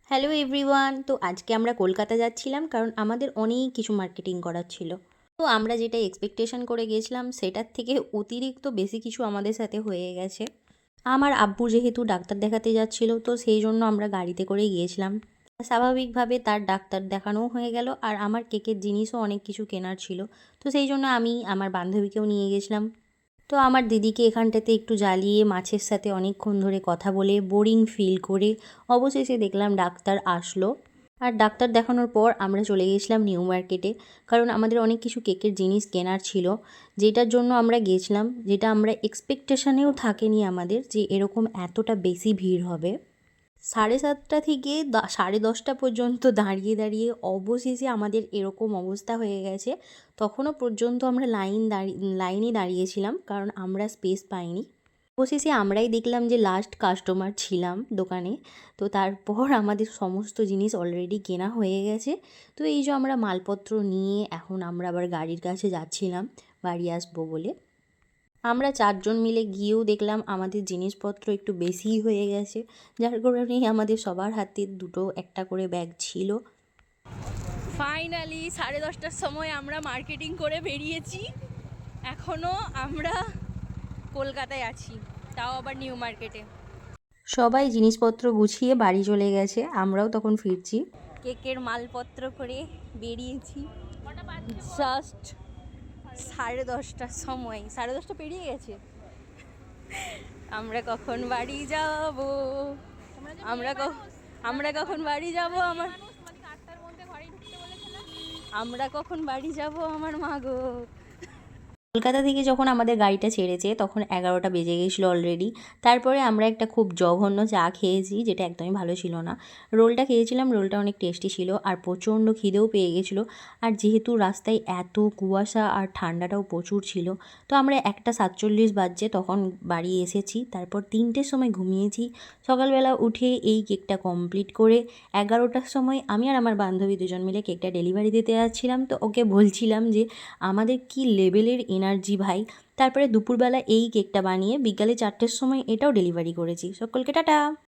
Hello everyone. তো আজকে আমরা কলকাতা যাচ্ছিলাম কারণ আমাদের অনেক কিছু মার্কেটিং করার ছিল। তো আমরা যেটা এক্সপেকটেশন করে গিয়েছিলাম সেটার থেকে অতিরিক্ত বেশি কিছু আমাদের সাথে হয়ে গেছে। আমার আব্বু যেহেতু ডাক্তার দেখাতে যাচ্ছিল, তো সেই জন্য আমরা গাড়িতে করে গিয়েছিলাম। স্বাভাবিকভাবে তার ডাক্তার দেখানোও হয়ে গেল, আর আমার কেকের জিনিসও অনেক কিছু কেনার ছিল। তো সেই জন্য আমি আমার বান্ধবীকেও নিয়ে গেছিলাম। তো আমার দিদিকে এখানটাতে একটু জ্বালিয়ে মাছের সাথে অনেকক্ষণ ধরে কথা বলে বোরিং ফিল করে অবশেষে দেখলাম ডাক্তার আসলো। আর ডাক্তার দেখানোর পর আমরা চলে গেছিলাম নিউ মার্কেটে, কারণ আমাদের অনেক কিছু কেকের জিনিস কেনার ছিল, যেটার জন্য আমরা গিয়েছিলাম, যেটা আমরা এক্সপেকটেশনেও থাকেনি আমাদের যে এরকম এতটা বেশি ভিড় হবে। 7:30 থেকে 10:30 পর্যন্ত দাঁড়িয়ে দাঁড়িয়ে অবশেষে আমাদের এরকম অবস্থা হয়ে গেছে। তখনও পর্যন্ত আমরা লাইনে দাঁড়িয়েছিলাম, কারণ আমরা স্পেস পাইনি। অবশেষে আমরাই দেখলাম যে লাস্ট কাস্টমার ছিলাম দোকানে। তো তারপর আমাদের সমস্ত জিনিস অলরেডি কেনা হয়ে গেছে। তো এই যে আমরা মালপত্র নিয়ে এখন আমরা আবার গাড়ির কাছে যাচ্ছিলাম বাড়ি আসবো বলে। আমরা 4 জন মিলে গিয়েও দেখলাম আমাদের জিনিসপত্র একটু বেশিই হয়ে গেছে, যার কারণে আমাদের সবার হাতে দুটো একটা করে ব্যাগ ছিল। ফাইনালি 10:30টার সময় আমরা মার্কেটিং করে বেরিয়েছি। এখনও আমরা কলকাতায় আছি, তাও আবার নিউ মার্কেটে। সবাই জিনিসপত্র গুছিয়ে বাড়ি চলে গেছে, আমরাও তখন ফিরছি। কেকের মালপত্র করে বেরিয়েছি জাস্ট 10:30টার সময়। 10:30 পেরিয়ে গেছে। আমরা কখন বাড়ি যাব, আমরা কখন বাড়ি যাব আমরা কখন বাড়ি যাব আমার মা গো। কলকাতা থেকে যখন আমাদের গাড়িটা ছেড়েছে তখন 11টা বেজে গেছিলো অলরেডি। তারপরে আমরা একটা খুব জঘন্য চা খেয়েছি, যেটা একদমই ভালো ছিল না। রোলটা খেয়েছিলাম, রোলটা অনেক টেস্টি ছিল, আর প্রচণ্ড খিদেও পেয়ে গেছিলো। আর যেহেতু রাস্তায় এত কুয়াশা আর ঠান্ডাটাও প্রচুর ছিল, তো আমরা 1:47 বাজছে তখন বাড়ি এসেছি। তারপর 3টের সময় ঘুমিয়েছি। সকালবেলা উঠে এই কেকটা কমপ্লিট করে 11টার সময় আমি আর আমার বান্ধবী দুজন মিলে কেকটা ডেলিভারি দিতে যাচ্ছিলাম। তো ওকে বলছিলাম যে আমাদের কি লেভেলের এনার্জি ভাই। তারপরে দুপুরবেলা এই কেকটা বানিয়ে বিকালে 4টের সময় এটাও ডেলিভারি করেছি। সকলকে টাটা।